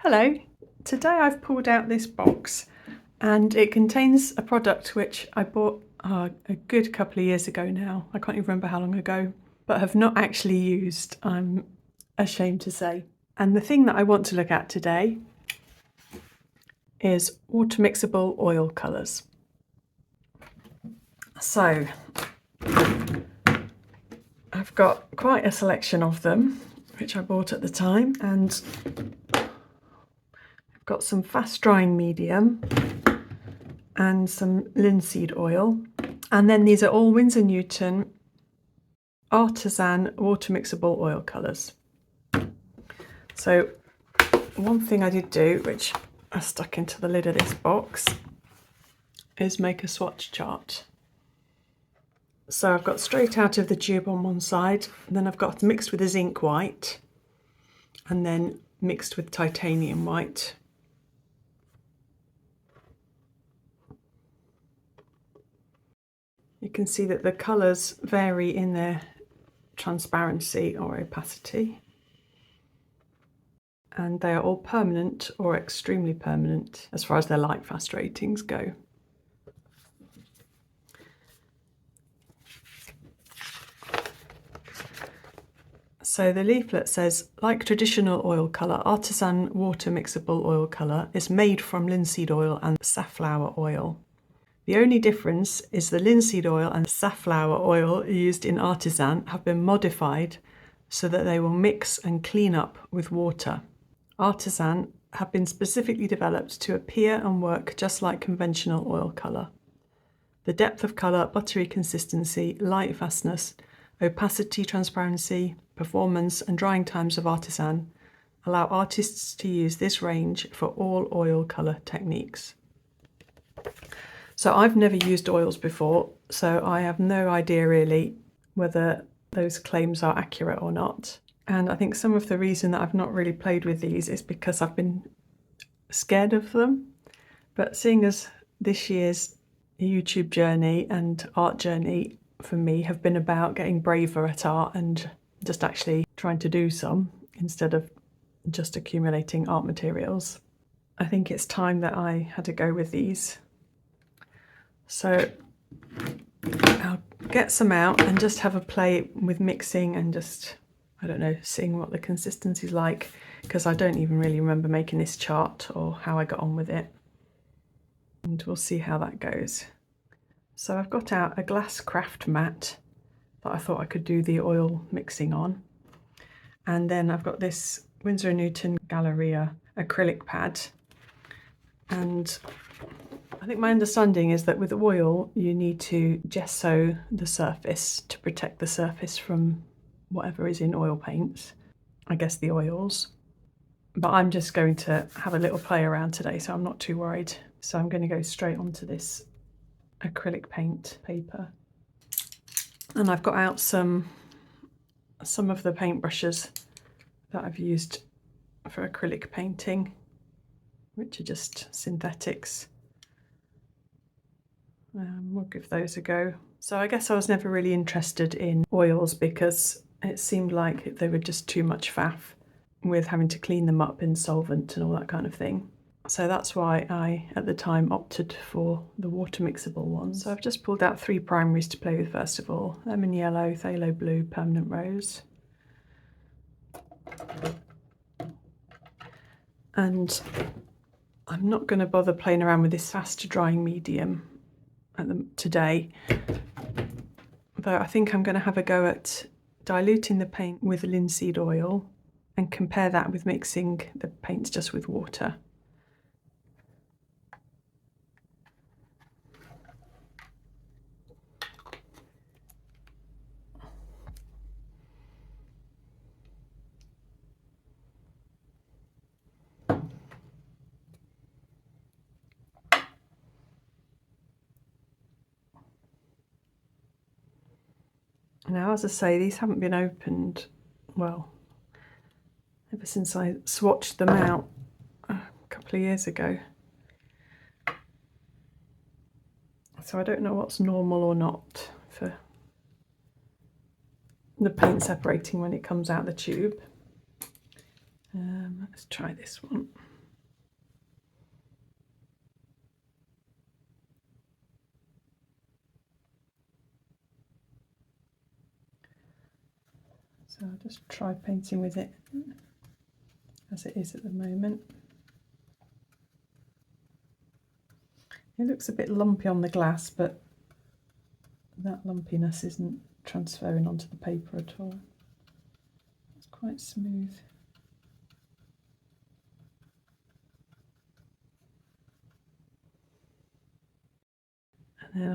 Hello, today I've pulled out this box and it contains a product which I bought a good couple of years ago now. I can't even remember how long ago, but have not actually used, I'm ashamed to say. And the thing that I want to look at today is water mixable oil colours. So I've got quite a selection of them, which I bought at the time, and got some fast drying medium and some linseed oil, and then these are all Winsor Newton Artisan water mixable oil colours. So one thing I did do, which I stuck into the lid of this box, is make a swatch chart. So I've got straight out of the tube on one side, and then I've got mixed with a zinc white, and then mixed with titanium white. You can see that the colours vary in their transparency or opacity, and they are all permanent or extremely permanent as far as their light fast ratings go. So the leaflet says, like traditional oil colour, Artisan water mixable oil colour is made from linseed oil and safflower oil. The only difference is the linseed oil and safflower oil used in Artisan have been modified so that they will mix and clean up with water. Artisan have been specifically developed to appear and work just like conventional oil colour. The depth of colour, buttery consistency, light fastness, opacity, transparency, performance and drying times of Artisan allow artists to use this range for all oil colour techniques. So I've never used oils before, so I have no idea really whether those claims are accurate or not. And I think some of the reason that I've not really played with these is because I've been scared of them. But seeing as this year's YouTube journey and art journey for me have been about getting braver at art and just actually trying to do some instead of just accumulating art materials, I think it's time that I had to go with these. So I'll get some out and just have a play with mixing and just, I don't know, seeing what the consistency's like, because I don't even really remember making this chart or how I got on with it. And we'll see how that goes. So I've got out a glass craft mat that I thought I could do the oil mixing on. And then I've got this Winsor Newton Galeria acrylic pad. And I think my understanding is that with oil, you need to gesso the surface to protect the surface from whatever is in oil paints, I guess the oils. But I'm just going to have a little play around today, so I'm not too worried. So I'm going to go straight onto this acrylic paint paper. And I've got out some of the paintbrushes that I've used for acrylic painting, which are just synthetics. We'll give those a go. So I guess I was never really interested in oils because it seemed like they were just too much faff with having to clean them up in solvent and all that kind of thing. So that's why I, at the time, opted for the water mixable ones. So I've just pulled out 3 primaries to play with first of all. Lemon yellow, phthalo blue, permanent rose. And I'm not going to bother playing around with this fast drying medium today, though I think I'm going to have a go at diluting the paint with linseed oil and compare that with mixing the paints just with water. Now, as I say, these haven't been opened, well, ever since I swatched them out a couple of years ago. So I don't know what's normal or not for the paint separating when it comes out the tube. Let's try this one. So I'll just try painting with it as it is at the moment. It looks a bit lumpy on the glass, but that lumpiness isn't transferring onto the paper at all. It's quite smooth. And then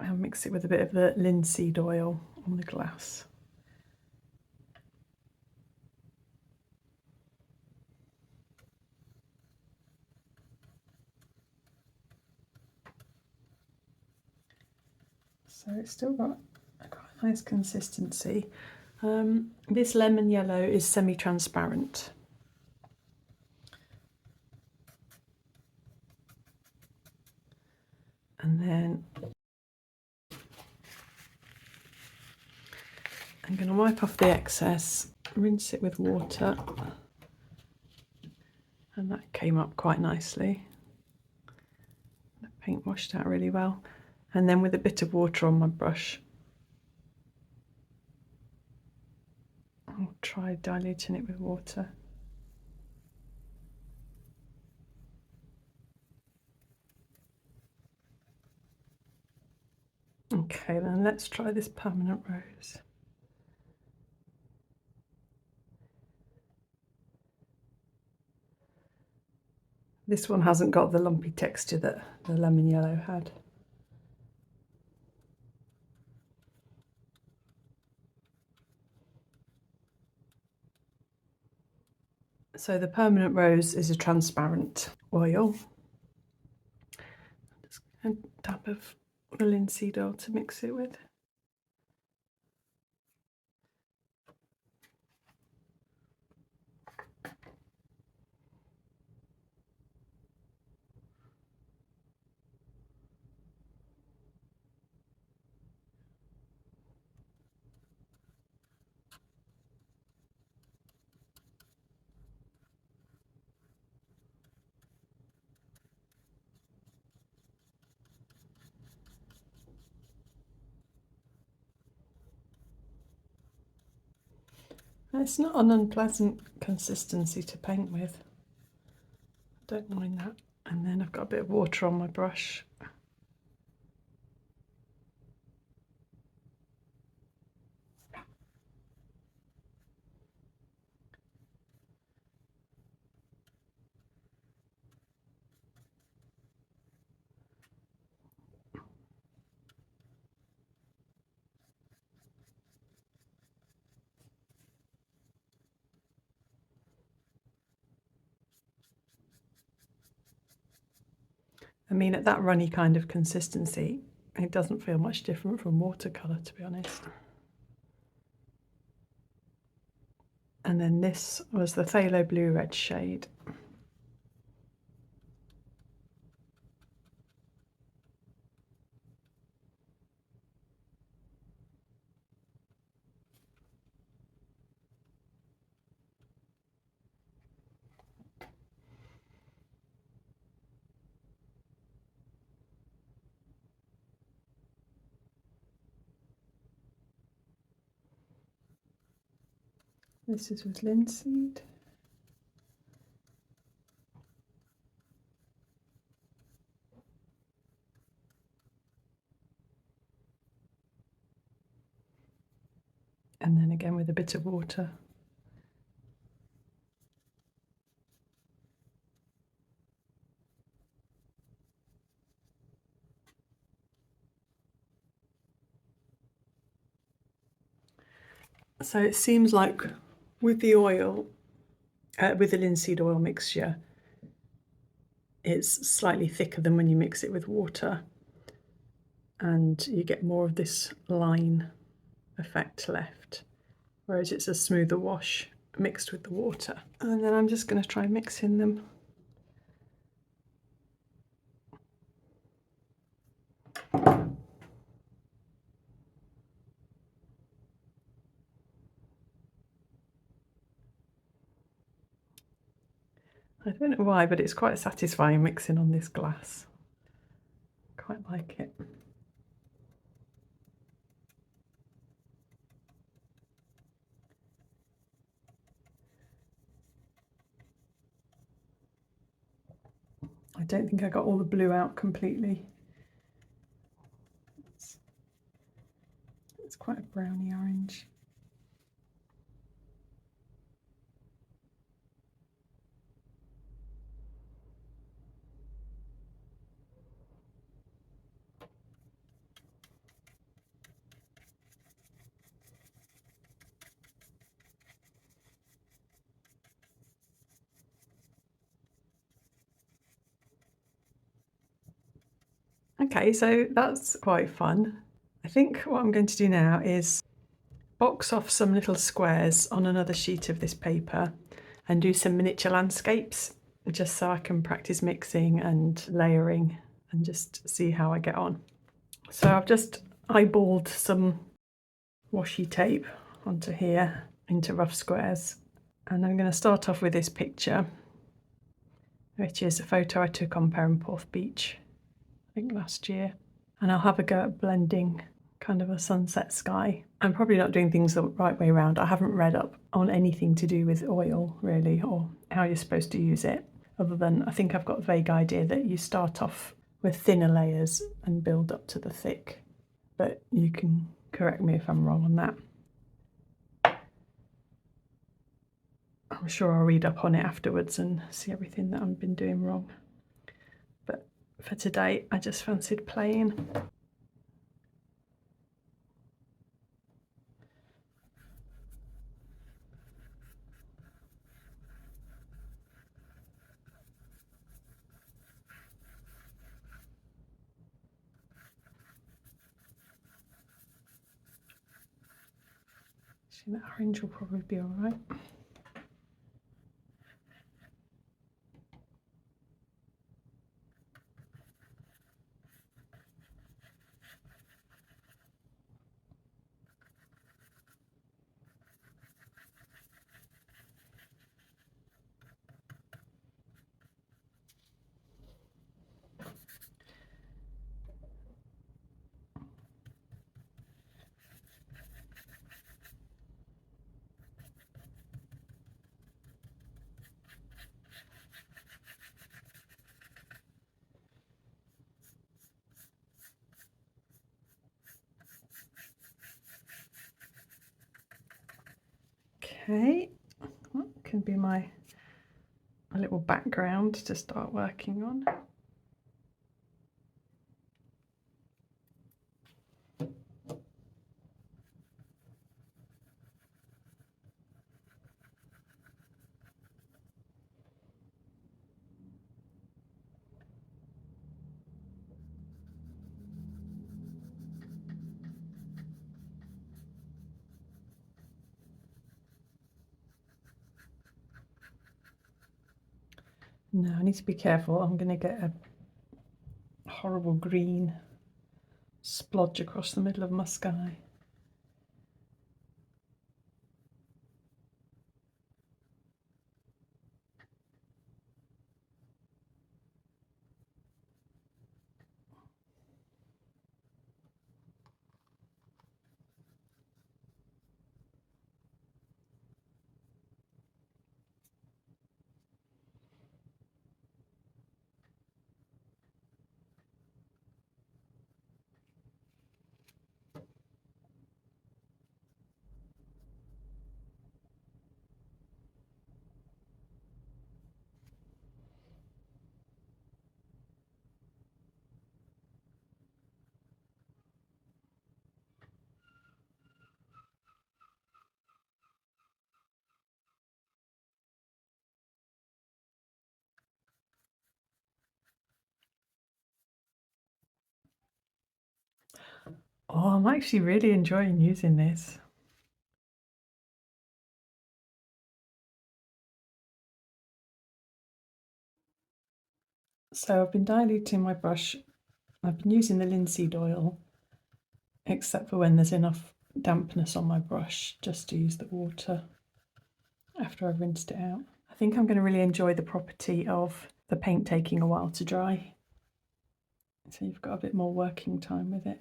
I'll mix it with a bit of the linseed oil on the glass. So it's still got quite a nice consistency. This lemon yellow is semi-transparent. And then I'm going to wipe off the excess, rinse it with water, and that came up quite nicely. The paint washed out really well. And then with a bit of water on my brush, I'll try diluting it with water. Okay, then let's try this permanent rose. This one hasn't got the lumpy texture that the lemon yellow had. So the permanent rose is a transparent oil. Just a dab of the linseed oil to mix it with. It's not an unpleasant consistency to paint with. I don't mind that. And then I've got a bit of water on my brush. I mean, at that runny kind of consistency, it doesn't feel much different from watercolour, to be honest. And then this was the phthalo blue red shade. This is with linseed. And then again with a bit of water. So it seems like with the oil, with the linseed oil mixture, it's slightly thicker than when you mix it with water, and you get more of this line effect left, whereas it's a smoother wash mixed with the water. And then I'm just going to try mixing them. I don't know why, but it's quite satisfying mixing on this glass. Quite like it. I don't think I got all the blue out completely. It's quite a browny orange. Okay, so that's quite fun. I think what I'm going to do now is box off some little squares on another sheet of this paper and do some miniature landscapes, just so I can practice mixing and layering and just see how I get on. So I've just eyeballed some washi tape onto here into rough squares, and I'm going to start off with this picture, which is a photo I took on Perranporth Beach, I think last year, and I'll have a go at blending kind of a sunset sky. I'm probably not doing things the right way around. I haven't read up on anything to do with oil really, or how you're supposed to use it, other than I think I've got a vague idea that you start off with thinner layers and build up to the thick, but you can correct me if I'm wrong on that. I'm sure I'll read up on it afterwards and see everything that I've been doing wrong. But for today, I just fancied playing. See, that orange will probably be all right. Okay, that can be my little background to start working on. Now I need to be careful. I'm going to get a horrible green splodge across the middle of my sky. Oh, I'm actually really enjoying using this. So I've been diluting my brush. I've been using the linseed oil, except for when there's enough dampness on my brush, just to use the water after I've rinsed it out. I think I'm going to really enjoy the property of the paint taking a while to dry. So you've got a bit more working time with it.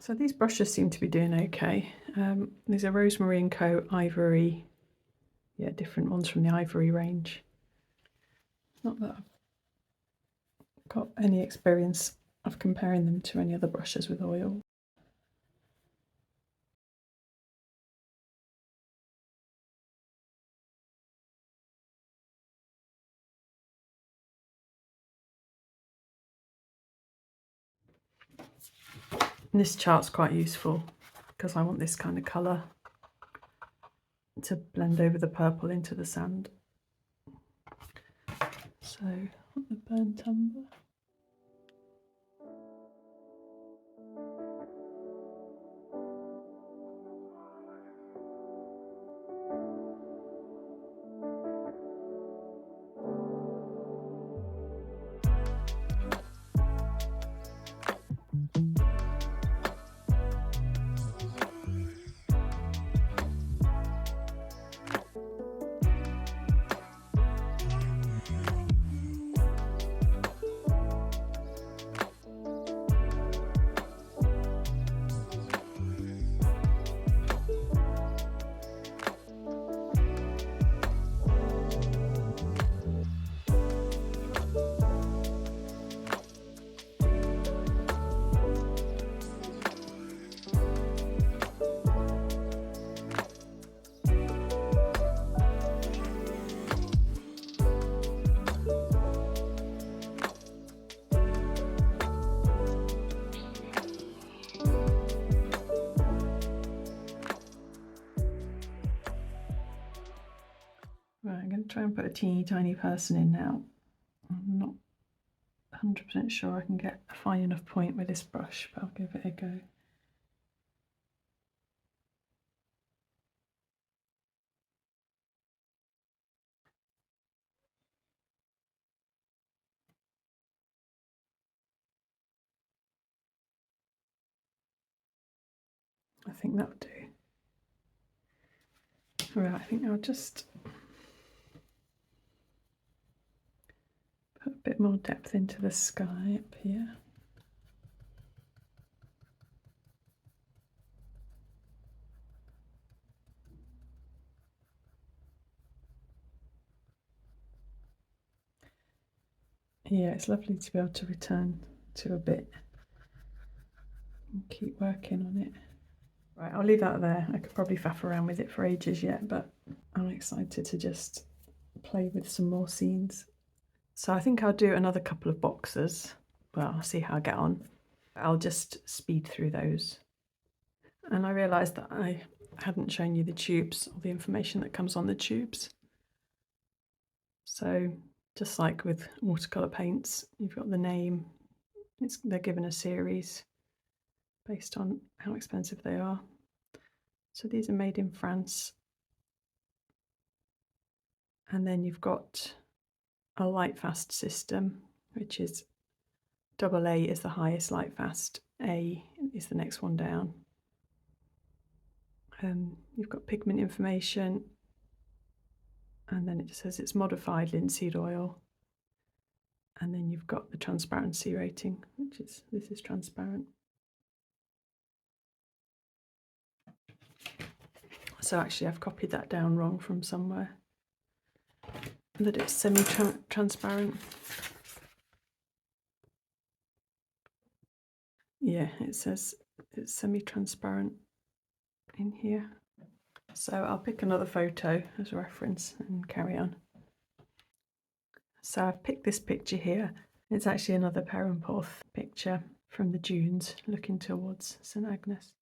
So these brushes seem to be doing okay. These are Rosemary & Co. Ivory. Yeah, different ones from the Ivory range. Not that I've got any experience of comparing them to any other brushes with oil. And this chart's quite useful because I want this kind of colour to blend over the purple into the sand. So, the burnt umber. Right, I'm going to try and put a teeny tiny person in now. I'm not 100% sure I can get a fine enough point with this brush, but I'll give it a go. I think that'll do. Right, I think I'll just put a bit more depth into the sky up here. Yeah, it's lovely to be able to return to a bit and keep working on it. Right, I'll leave that there. I could probably faff around with it for ages yet, but I'm excited to just play with some more scenes. So I think I'll do another couple of boxes. Well, I'll see how I get on. I'll just speed through those. And I realised that I hadn't shown you the tubes or the information that comes on the tubes. So just like with watercolour paints, you've got the name, they're given a series based on how expensive they are. So these are made in France. And then you've got a light fast system, which is AA is the highest light fast, A is the next one down. You've got pigment information, and then it says it's modified linseed oil. And then you've got the transparency rating, which is, this is transparent. So actually I've copied that down wrong from somewhere, that it's semi-transparent. Yeah, it says it's semi-transparent in here. So I'll pick another photo as a reference and carry on. So I've picked this picture here. It's actually another Perranporth picture from the dunes looking towards St Agnes.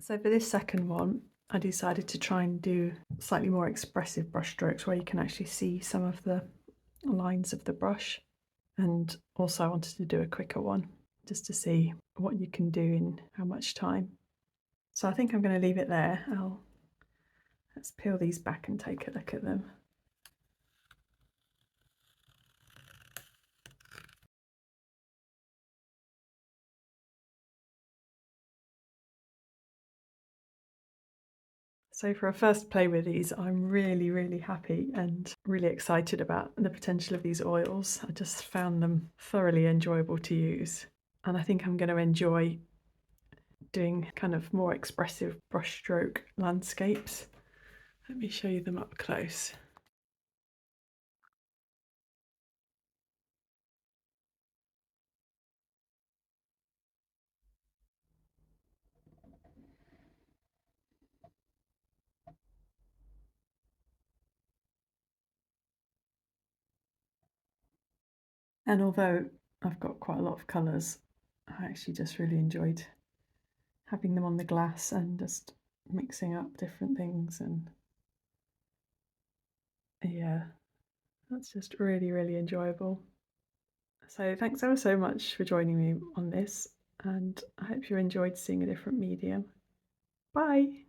So for this second one, I decided to try and do slightly more expressive brush strokes where you can actually see some of the lines of the brush. And also I wanted to do a quicker one just to see what you can do in how much time. So I think I'm going to leave it there. Let's peel these back and take a look at them. So for a first play with these, I'm really happy and really excited about the potential of these oils. I just found them thoroughly enjoyable to use. And I think I'm going to enjoy doing kind of more expressive brushstroke landscapes. Let me show you them up close. And although I've got quite a lot of colours, I actually just really enjoyed having them on the glass and just mixing up different things. And yeah, that's just really enjoyable. So thanks ever so much for joining me on this, and I hope you enjoyed seeing a different medium. Bye!